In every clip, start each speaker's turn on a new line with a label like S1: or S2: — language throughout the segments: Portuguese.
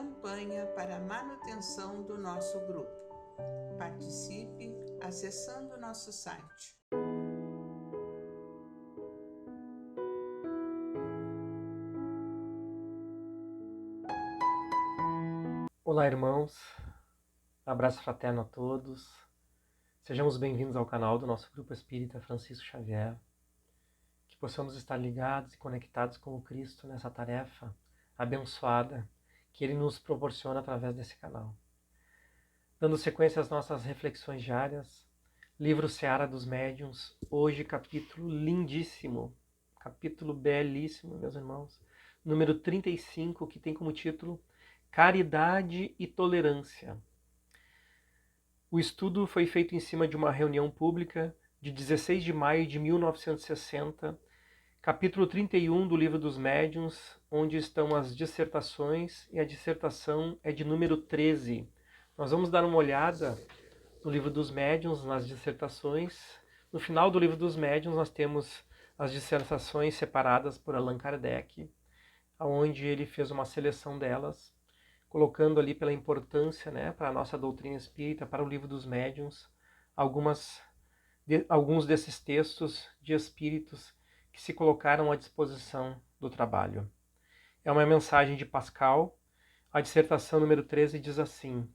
S1: campanha para a manutenção do nosso grupo. Participe acessando nosso site.
S2: Olá, irmãos. Abraço fraterno a todos. Sejamos bem-vindos ao canal do nosso Grupo Espírita Francisco Xavier. Que possamos estar ligados e conectados com o Cristo nessa tarefa abençoada que Ele nos proporciona através desse canal. Dando sequência às nossas reflexões diárias, livro Seara dos Médiuns, hoje capítulo lindíssimo, capítulo belíssimo, meus irmãos, número 35, que tem como título Caridade e Tolerância. O estudo foi feito em cima de uma reunião pública de 16 de maio de 1960, capítulo 31 do Livro dos Médiuns, onde estão as dissertações, e a dissertação é de número 13. Nós vamos dar uma olhada no Livro dos Médiuns, nas dissertações. No final do Livro dos Médiuns nós temos as dissertações separadas por Allan Kardec, onde ele fez uma seleção delas, colocando ali pela importância, para a nossa doutrina espírita, para o Livro dos Médiuns, alguns desses textos de espíritos que se colocaram à disposição do trabalho. É uma mensagem de Pascal. A dissertação número 13 diz assim: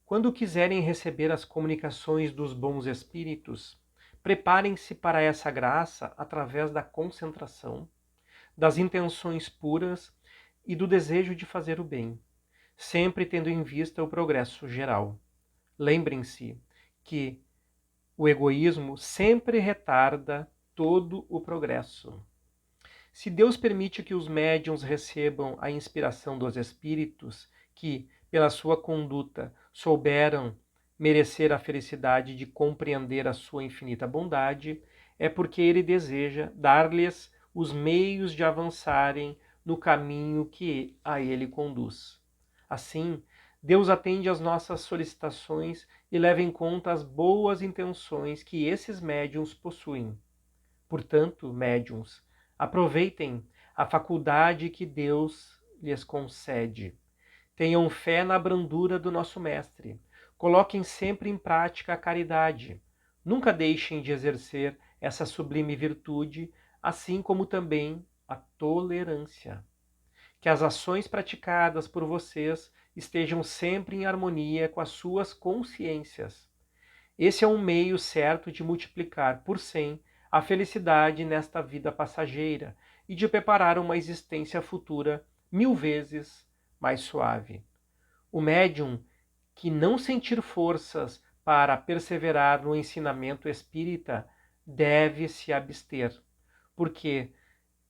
S2: quando quiserem receber as comunicações dos bons espíritos, preparem-se para essa graça através da concentração, das intenções puras e do desejo de fazer o bem, sempre tendo em vista o progresso geral. Lembrem-se que o egoísmo sempre retarda todo o progresso. Se Deus permite que os médiuns recebam a inspiração dos espíritos que, pela sua conduta, souberam merecer a felicidade de compreender a sua infinita bondade, é porque Ele deseja dar-lhes os meios de avançarem no caminho que a Ele conduz. Assim, Deus atende às nossas solicitações e leva em conta as boas intenções que esses médiuns possuem. Portanto, médiuns, aproveitem a faculdade que Deus lhes concede. Tenham fé na brandura do nosso Mestre. Coloquem sempre em prática a caridade. Nunca deixem de exercer essa sublime virtude, assim como também a tolerância. Que as ações praticadas por vocês estejam sempre em harmonia com as suas consciências. Esse é um meio certo de multiplicar por 100 a felicidade nesta vida passageira e de preparar uma existência futura 1000 vezes mais suave. O médium que não sentir forças para perseverar no ensinamento espírita deve se abster, porque,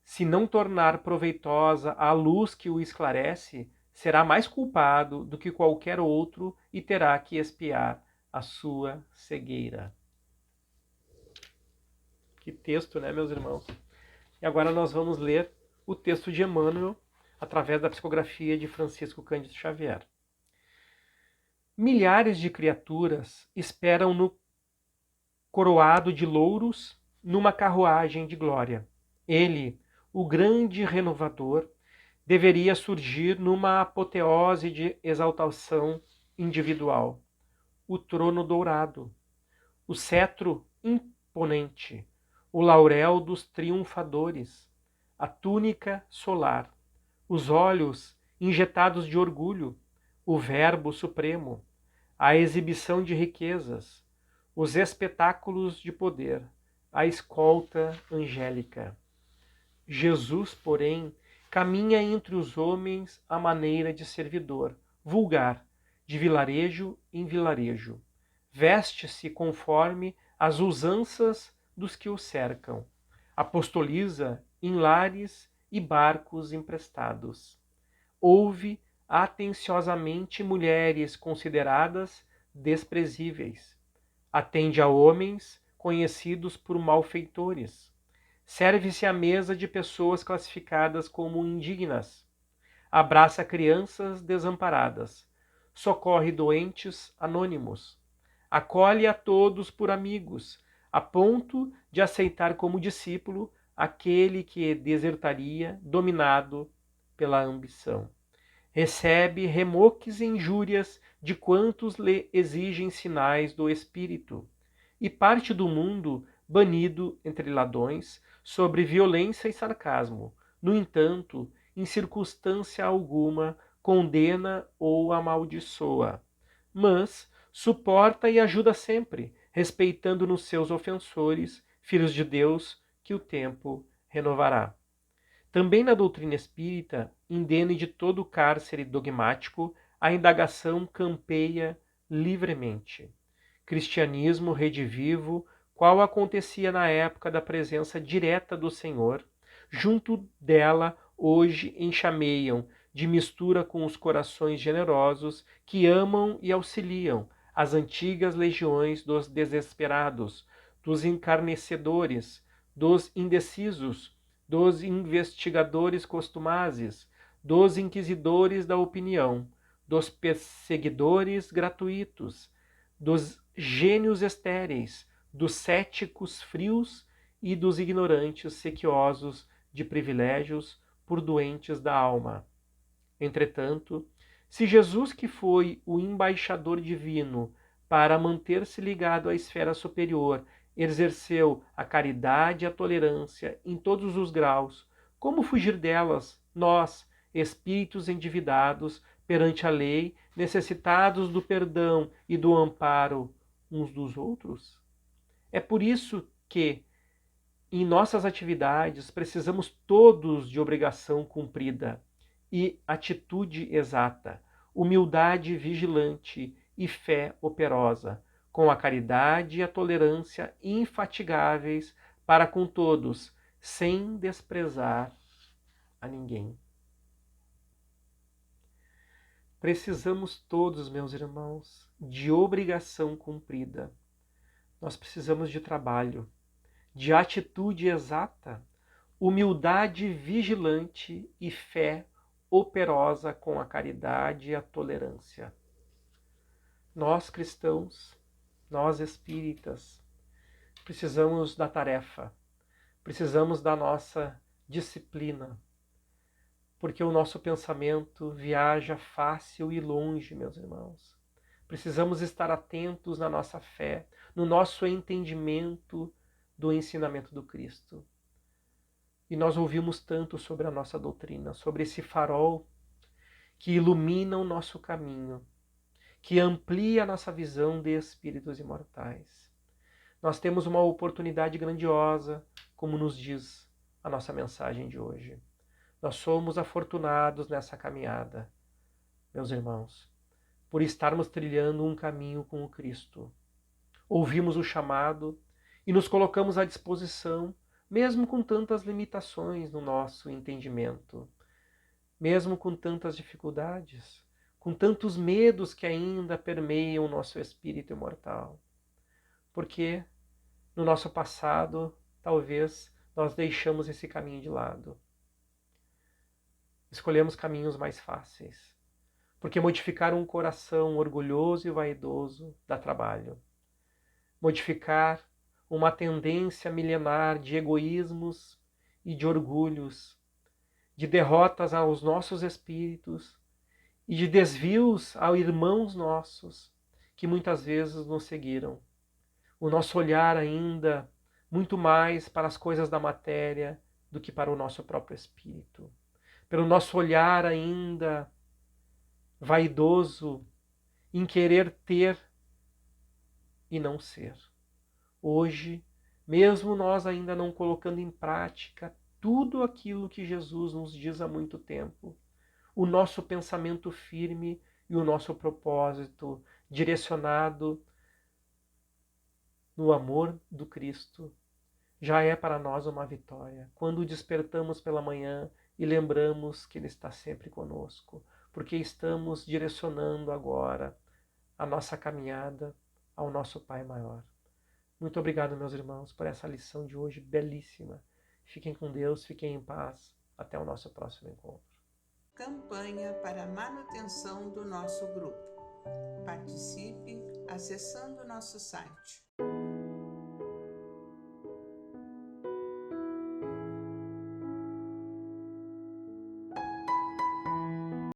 S2: se não tornar proveitosa a luz que o esclarece, será mais culpado do que qualquer outro e terá que expiar a sua cegueira. Que texto, né, meus irmãos? E agora nós vamos ler o texto de Emmanuel, através da psicografia de Francisco Cândido Xavier. Milhares de criaturas esperam no coroado de louros numa carruagem de glória. Ele, o grande renovador, deveria surgir numa apoteose de exaltação individual. O trono dourado, o cetro imponente, o laurel dos triunfadores, a túnica solar, os olhos injetados de orgulho, o Verbo Supremo, a exibição de riquezas, os espetáculos de poder, a escolta angélica. Jesus, porém, caminha entre os homens à maneira de servidor, vulgar, de vilarejo em vilarejo. Veste-se conforme as usanças dos que o cercam. Apostoliza em lares e barcos emprestados. Ouve atenciosamente mulheres consideradas desprezíveis. Atende a homens conhecidos por malfeitores. Serve-se à mesa de pessoas classificadas como indignas. Abraça crianças desamparadas. Socorre doentes anônimos. Acolhe a todos por amigos, a ponto de aceitar como discípulo aquele que desertaria dominado pela ambição. Recebe remoques e injúrias de quantos lhe exigem sinais do Espírito, e parte do mundo banido entre ladrões, sobre violência e sarcasmo. No entanto, em circunstância alguma, condena ou amaldiçoa, mas suporta e ajuda sempre, respeitando nos seus ofensores, filhos de Deus, que o tempo renovará. Também na doutrina espírita, indene de todo cárcere dogmático, a indagação campeia livremente. Cristianismo redivivo, qual acontecia na época da presença direta do Senhor, junto dela hoje enxameiam, de mistura com os corações generosos que amam e auxiliam as antigas legiões dos desesperados, dos encarnecedores, dos indecisos, dos investigadores costumazes, dos inquisidores da opinião, dos perseguidores gratuitos, dos gênios estéreis, dos céticos frios e dos ignorantes sequiosos de privilégios por doentes da alma. Entretanto, se Jesus, que foi o embaixador divino para manter-se ligado à esfera superior, exerceu a caridade e a tolerância em todos os graus, como fugir delas, nós, espíritos endividados perante a lei, necessitados do perdão e do amparo uns dos outros? É por isso que, em nossas atividades, precisamos todos de obrigação cumprida e atitude exata, humildade vigilante e fé operosa, com a caridade e a tolerância infatigáveis para com todos, sem desprezar a ninguém. Precisamos todos, meus irmãos, de obrigação cumprida. Nós precisamos de trabalho, de atitude exata, humildade vigilante e fé operosa com a caridade e a tolerância. Nós cristãos, nós espíritas, precisamos da tarefa, precisamos da nossa disciplina, porque o nosso pensamento viaja fácil e longe, meus irmãos. Precisamos estar atentos na nossa fé, no nosso entendimento do ensinamento do Cristo. E nós ouvimos tanto sobre a nossa doutrina, sobre esse farol que ilumina o nosso caminho, que amplia a nossa visão de espíritos imortais. Nós temos uma oportunidade grandiosa, como nos diz a nossa mensagem de hoje. Nós somos afortunados nessa caminhada, meus irmãos, por estarmos trilhando um caminho com o Cristo. Ouvimos o chamado e nos colocamos à disposição, mesmo com tantas limitações no nosso entendimento, mesmo com tantas dificuldades, com tantos medos que ainda permeiam o nosso espírito imortal. Porque no nosso passado, talvez, nós deixamos esse caminho de lado. Escolhemos caminhos mais fáceis, porque modificar um coração orgulhoso e vaidoso dá trabalho. Modificar uma tendência milenar de egoísmos e de orgulhos, de derrotas aos nossos espíritos e de desvios a irmãos nossos que muitas vezes nos seguiram. O nosso olhar ainda muito mais para as coisas da matéria do que para o nosso próprio espírito. Pelo nosso olhar ainda vaidoso em querer ter e não ser. Hoje, mesmo nós ainda não colocando em prática tudo aquilo que Jesus nos diz há muito tempo, o nosso pensamento firme e o nosso propósito direcionado no amor do Cristo já é para nós uma vitória. Quando despertamos pela manhã e lembramos que Ele está sempre conosco, porque estamos direcionando agora a nossa caminhada ao nosso Pai maior. Muito obrigado, meus irmãos, por essa lição de hoje belíssima. Fiquem com Deus, fiquem em paz. Até o nosso próximo encontro.
S1: Campanha para a manutenção do nosso grupo. Participe acessando nosso site